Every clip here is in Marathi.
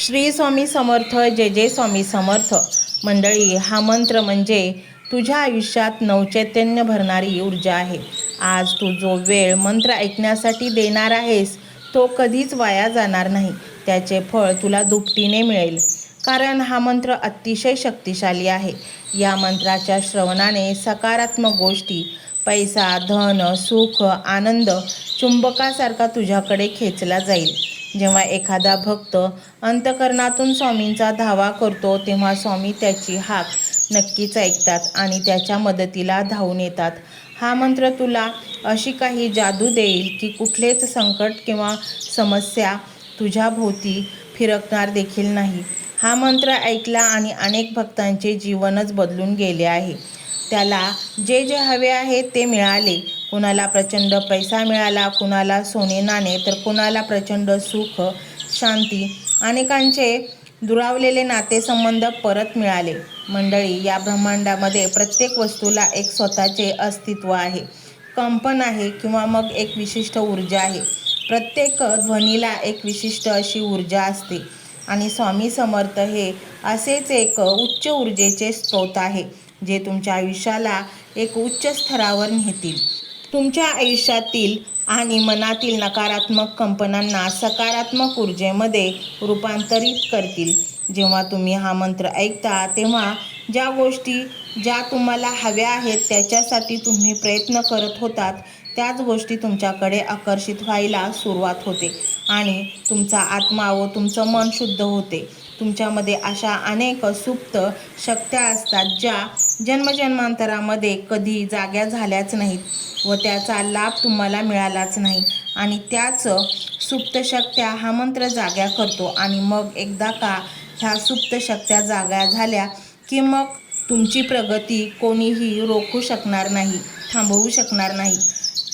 श्री स्वामी समर्थ. जय जय स्वामी समर्थ. मंडळी, हा मंत्र म्हणजे तुझ्या आयुष्यात नवचैतन्य भरणारी ऊर्जा आहे. आज तू जो वेळ मंत्र ऐकण्यासाठी देणार आहेस तो कधीच वाया जाणार नाही. त्याचे फळ तुला दुपटीने मिळेल. कारण हा मंत्र अतिशय शक्तिशाली आहे. या मंत्राच्या श्रवणाने सकारात्मक गोष्टी, पैसा, धन, सुख, आनंद चुंबकासारखा तुझ्याकडे खेचला जाईल. जेव्हा एखादा भक्त अंतःकरणातून स्वामींचा धावा करतो तेव्हा स्वामी त्याची हाक नक्कीच ऐकतात आणि त्याच्या मदतीला धावून येतात. हा मंत्र तुला अशी काही जादू देईल की कुठलेच संकट किंवा समस्या तुझ्या भोवती फिरकणार देखील नाही. हा मंत्र ऐकला आणि अनेक भक्तांचे जीवनच बदलून गेले आहे. त्याला जे जे हवे आहे ते मिळाले. कुणाला प्रचंड पैसा मिळाला, कुणाला सोने नाणे, तर कुणाला प्रचंड सुख, शांती, अनेकांचे दुरावलेले नातेसंबंध परत मिळाले. मंडळी, या ब्रह्मांडामध्ये प्रत्येक वस्तूला एक स्वतःचे अस्तित्व आहे, कंपन आहे किंवा मग एक विशिष्ट ऊर्जा आहे. प्रत्येक ध्वनीला एक विशिष्ट अशी ऊर्जा असते आणि स्वामी समर्थ हे असेच एक उच्च ऊर्जेचे स्रोत आहे जे तुमच्या आयुष्याला एक उच्च स्तरावर नेतील. तुमच्या आयुष्यातील आणि मनातील नकारात्मक कंपनांना सकारात्मक ऊर्जेमध्ये रूपांतरित करतील. जेव्हा तुम्ही हा मंत्र ऐकता तेव्हा ज्या गोष्टी ज्या तुम्हाला हव्या आहेत त्याच्यासाठी तुम्ही प्रयत्न करत होतात त्याच गोष्टी तुमच्याकडे आकर्षित व्हायला सुरुवात होते आणि तुमचा आत्मा व तुमचं मन शुद्ध होते. तुमच्यामध्ये अशा अनेक सुप्त शक्त्या असतात ज्या जन्मजन्मांतरामध्ये कधी जाग्या झाल्याच नाहीत व त्याचा लाभ तुम्हाला मिळालाच नाही आणि त्याच सुप्त शक्त्या हा मंत्र जाग्या करतो आणि मग एकदा का ह्या सुप्त शक्त्या जाग्या झाल्या की मग तुमची प्रगती कोणीही रोखू शकणार नाही, थांबवू शकणार नाही.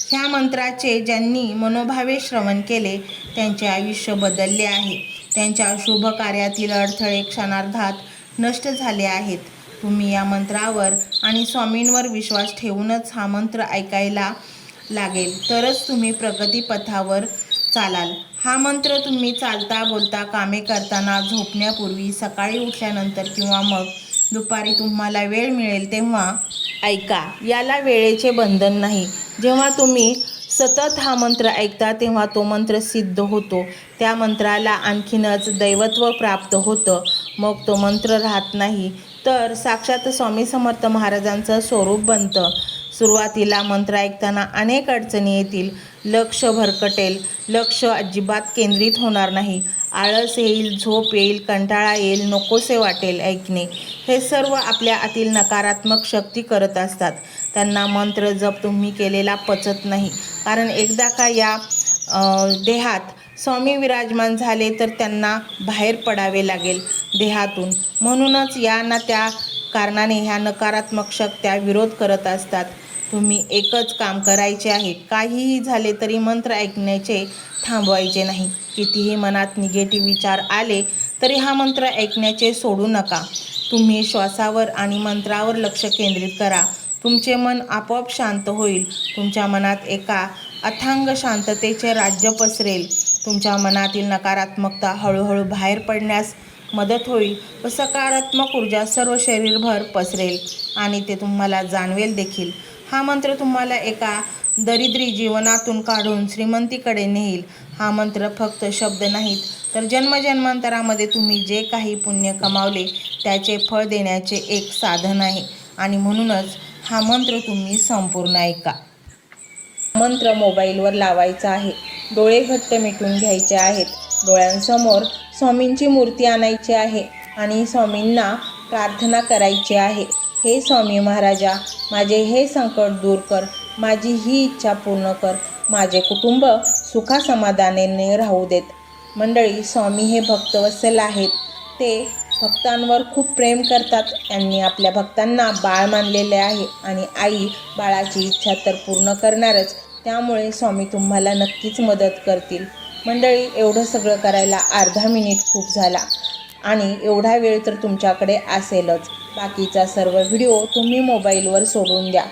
ह्या मंत्राचे ज्यांनी मनोभावे श्रवण केले त्यांचे आयुष्य बदलले आहे. त्यांच्या शुभ कार्यातील अडथळे क्षणार्धात नष्ट झाले आहेत. तुम्ही या मंत्रावर आणि स्वामींवर विश्वास ठेवूनच हा मंत्र ऐकायला लागेल तरच तुम्ही प्रगतीपथावर चालाल. हा मंत्र तुम्ही चालता, बोलता, कामे करताना, झोपण्यापूर्वी, सकाळी उठल्यानंतर किंवा मग दुपारी तुम्हाला वेळ मिळेल तेव्हा ऐका. याला वेळेचे बंधन नाही. जेव्हा तुम्ही सतत हा मंत्र ऐकता तेव्हा तो मंत्र सिद्ध होतो. त्या मंत्राला आणखीनच दैवत्व प्राप्त होतं. मग तो मंत्र राहत नाही तर साक्षात स्वामी समर्थ महाराजांचं स्वरूप बनतं. सुरुवातीला मंत्र ऐकताना अनेक अडचणी येतील. लक्ष भरकटेल, लक्ष अजिबात केंद्रित होणार नाही. आळस येईल, झोप येईल, कंटाळा येईल, नकोसे वाटेल ऐकणे. हे सर्व आपल्या आतील नकारात्मक शक्ती करत असतात. त्यांना मंत्र जप तुम्ही केलेला पचत नाही. कारण एकदा का या देहात स्वामी विराजमान झाले तर त्यांना बाहेर पडावे लागेल देहातून. म्हणूनच या ना त्या कारणाने ह्या नकारात्मक शक्त्या विरोध करत असतात. तुम्ही एकच काम करायचे आहे. काहीही झाले तरी मंत्र ऐकण्याचे थांबवायचे नाही. कितीही मनात निगेटिव्ह विचार आले तरी हा मंत्र ऐकण्याचे सोडू नका. तुम्ही श्वासावर आणि मंत्रावर लक्ष केंद्रित करा. तुमचे मन आपोआप शांत होईल. तुमच्या मनात एका अथांग शांततेचे राज्य पसरेल. तुमच्या मनातील नकारात्मकता हळूहळू बाहेर पडण्यास मदत होईल व सकारात्मक ऊर्जा सर्व शरीरभर पसरेल आणि ते तुम्हाला जाणवेल देखील. हा मंत्र तुम्हाला एका दरिद्री जीवनातून काढून श्रीमंतीकडे नेईल. हा मंत्र फक्त शब्द नाहीत तर जन्मजन्मांतरामध्ये तुम्ही जे काही पुण्य कमावले त्याचे फळ देण्याचे एक साधन आहे आणि म्हणूनच हा मंत्र तुम्ही संपूर्ण ऐका. मंत्र मोबाईलवर लावायचा आहे. डोळे घट्ट मिटून घ्यायचे आहेत. डोळ्यांसमोर स्वामींची मूर्ती आणायची आहे आणि स्वामींना प्रार्थना करायची आहे. हे स्वामी महाराजा, माझे हे संकट दूर कर. माझी ही इच्छा पूर्ण कर. माझे कुटुंब सुखासमाधानाने राहू देत. मंडळी, स्वामी हे भक्तवत्सल आहेत. ते भक्तांवर खूप प्रेम करतात. त्यांनी आपल्या भक्तांना बाळ मानलेले आहे आणि आई बाळाची इच्छा तर पूर्ण करणारच. त्यामुळे स्वामी तुम्हाला नक्कीच मदत करतील. मंडळी, एवढं सगळं करायला अर्धा मिनिट खूप झाला आणि एवढा वेळ तर तुमच्याकडे असेलच. बाकीचा सर्व व्हिडिओ तुम्ही मोबाईलवर सोडून द्या.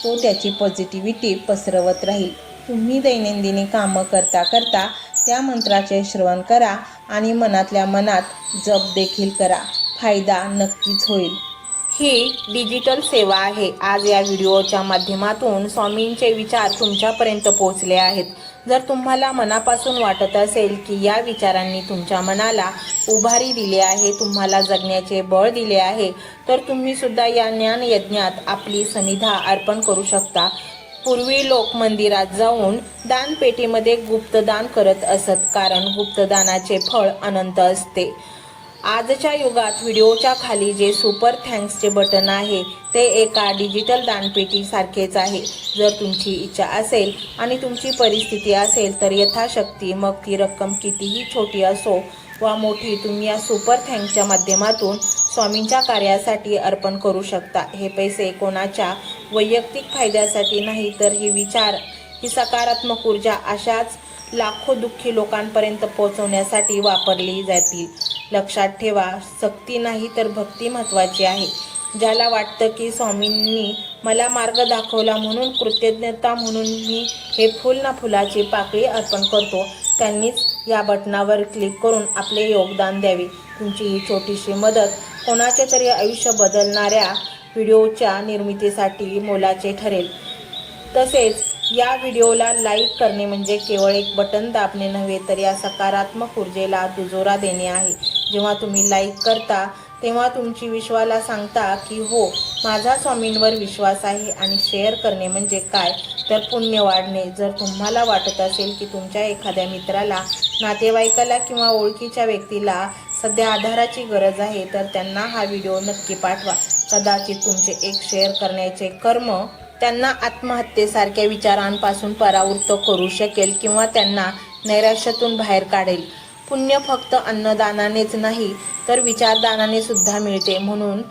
तो त्याची पॉझिटिव्हिटी पसरवत राहील. तुम्ही दैनंदिनी कामं करता करता त्या मंत्राचे श्रवण करा आणि मनातल्या मनात जप देखील करा. फायदा नक्कीच होईल. ही डिजिटल सेवा आहे. आज या व्हिडिओच्या माध्यमातून स्वामींचे विचार तुमच्यापर्यंत पोहोचले आहेत. जर तुम्हाला मनापासून वाटत असेल की या विचारांनी तुमच्या मनाला उभारी दिली आहे, तुम्हाला जगण्याचे बळ दिले आहे, तर तुम्ही सुद्धा या ज्ञान यज्ञात आपली समिधा अर्पण करू शकता. पूर्वी लोक मंदिरात जाऊन दानपेटीमध्ये गुप्तदान करत असत, कारण गुप्तदानाचे फळ अनंत असते. आजच्या युगात व्हिडिओच्या खाली जे सुपर थँक्सचे बटन आहे ते एका डिजिटल दानपेटी सारखेच आहे. जर तुमची इच्छा असेल आणि तुमची परिस्थिती असेल तर यथाशक्ती, मग ती रक्कम कितीही छोटी असो वा मोठी, तुम्ही या सुपर थँक्सच्या माध्यमातून स्वामींच्या कार्यासाठी अर्पण करू शकता. हे पैसे कोणाच्या वैयक्तिक फायद्यासाठी नाही, तर हे विचार, ही सकारात्मक ऊर्जा अशाच लाखो दुःखी लोकांपर्यंत पोहोचवण्यासाठी वापरली जातील. लक्षात ठेवा, सक्ती नाही तर भक्ती महत्त्वाची आहे. ज्याला वाटतं की स्वामींनी मला मार्ग दाखवला म्हणून कृतज्ञता म्हणून मी हे फुल ना फुलाची पाकळी अर्पण करतो, त्यांनीच या बटनावर क्लिक करून आपले योगदान द्यावे. तुमची ही छोटीशी मदत कोणाचे तरी आयुष्य बदलणाऱ्या व्हिडिओच्या निर्मितीसाठी मोलाचे ठरेल. तसेच या व्हिडिओला लाईक करणे म्हणजे केवळ एक बटन दाबणे नव्हे, तर या सकारात्मक ऊर्जेला दुजोरा देणे आहे. जेव्हा तुम्ही लाईक करता तेव्हा तुमची विश्वाला सांगता की हो, माझा स्वामींवर विश्वास आहे. आणि शेअर करणे म्हणजे काय, तर पुण्य वाढणे. जर तुम्हाला वाटत असेल की तुमच्या एखाद्या मित्राला, नातेवाईकाला किंवा ओळखीच्या व्यक्तीला सध्या आधाराची गरज आहे, तर त्यांना हा व्हिडिओ नक्की पाठवा. कदाचित तुमचे एक शेअर करण्याचे कर्म त्यांना आत्महत्येसारख्या विचारांपासून परावृत्त करू शकेल किंवा त्यांना नैराश्यातून बाहेर काढेल. पुण्य फक्त अन्नदानानेच नाही, तर विचारदानाने सुद्धा मिळते. म्हणून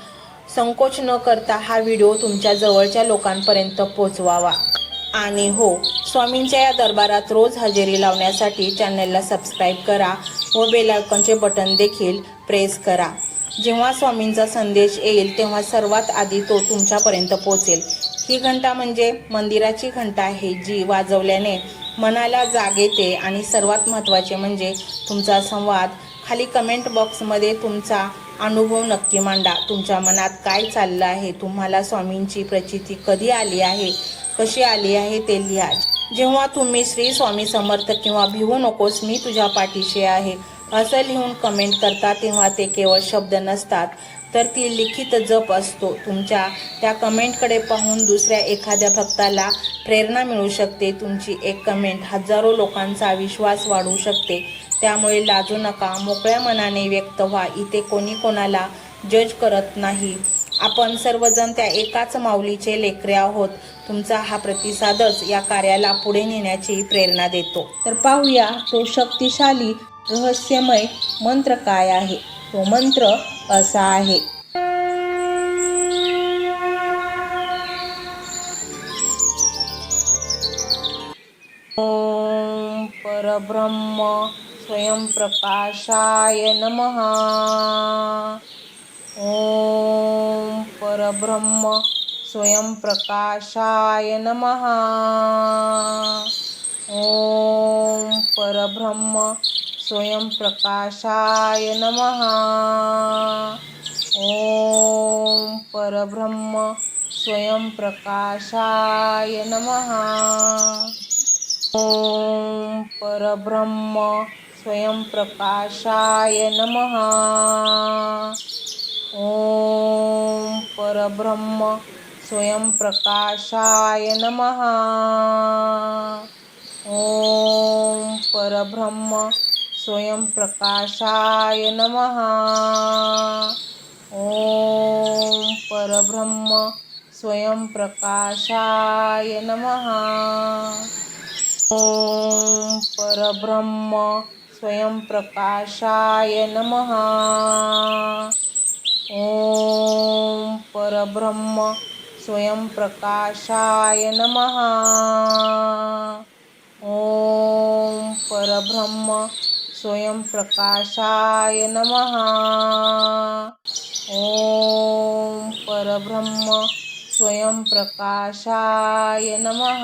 संकोच न करता हा व्हिडिओ तुमच्या जवळच्या लोकांपर्यंत पोहोचवावा. आणि हो, स्वामींच्या या दरबारात रोज हजेरी लावण्यासाठी चॅनलला सबस्क्राईब करा व बेल आयकॉनचे बटन देखील प्रेस करा. जेव्हा स्वामींचा संदेश येईल तेव्हा सर्वात आधी तो तुमच्यापर्यंत पोहोचेल. ही घंटा म्हणजे मंदिराची घंटा आहे, जी वाजवल्याने मनाला जाग येते. आणि सर्वात महत्त्वाचे म्हणजे तुमचा संवाद. खाली कमेंट बॉक्समध्ये तुमचा अनुभव नक्की मांडा. तुमच्या मनात काय चाललं आहे, तुम्हाला स्वामींची प्रचिती कधी आली आहे, कशी आली आहे ते लिहा. जेव्हा तुम्ही श्री स्वामी समर्थ किंवा भिवू नकोस मी तुझ्या पाठीशी आहे असं लिहून कमेंट करता, तेव्हा ते केवळ शब्द नसतात, तर ती लिखित जप असतो. तुमच्या त्या कमेंटकडे पाहून दुसऱ्या एखाद्या भक्ताला प्रेरणा मिळू शकते. तुमची एक कमेंट हजारो लोकांचा विश्वास वाढवू शकते. त्यामुळे लाजू नका, मोकळ्या मनाने व्यक्त व्हा. इथे कोणी कोणाला जज करत नाही. आपण सर्वजण त्या एकाच माऊलीचे लेकरे आहोत. तुमचा हा प्रतिसादच या कार्याला पुढे नेण्याची प्रेरणा देतो. तर पाहूया तो शक्तिशाली रहस्यमय मंत्र काय आहे. तो मंत्र असा आहे. ओम परब्रह्म स्वयंप्रकाशाय नमः. ओम परब्रह्म स्वयंप्रकाशाय नमः. ओम परब्रह्म स्वयंप्रकाशाय नमः. ओम परब्रह्म स्वयंप्रकाशाय नमः. ओम परब्रह्म स्वयंप्रकाशाय नमः. ओम परब्रह्म स्वयंप्रकाशाय नमः. ओम परब्रह्म स्वयंप्रकाशाय नमः. ओम परब्रह्म स्वयंप्रकाशाय नमः. ओम परब्रह्म स्वयंप्रकाशाय नमः. ओम परब्रह्म स्वयंप्रकाशाय नमः. ओम परब्रह्म स्वयंप्रकाशाय नमः. ओम परब्रह्म स्वयंप्रकाशाय नमः.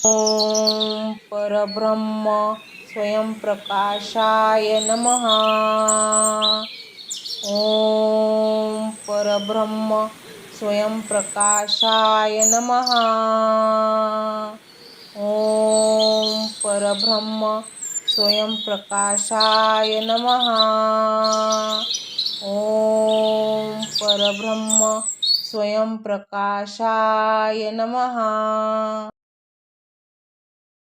ओम परब्रह्म स्वयंप्रकाशाय नमः. ओम परब्रह्म स्वयंप्रकाशाय नमः. ओम परब्रह्म स्वयंप्रकाशाय नमः. ओम परब्रह्म स्वयंप्रकाशाय नमः.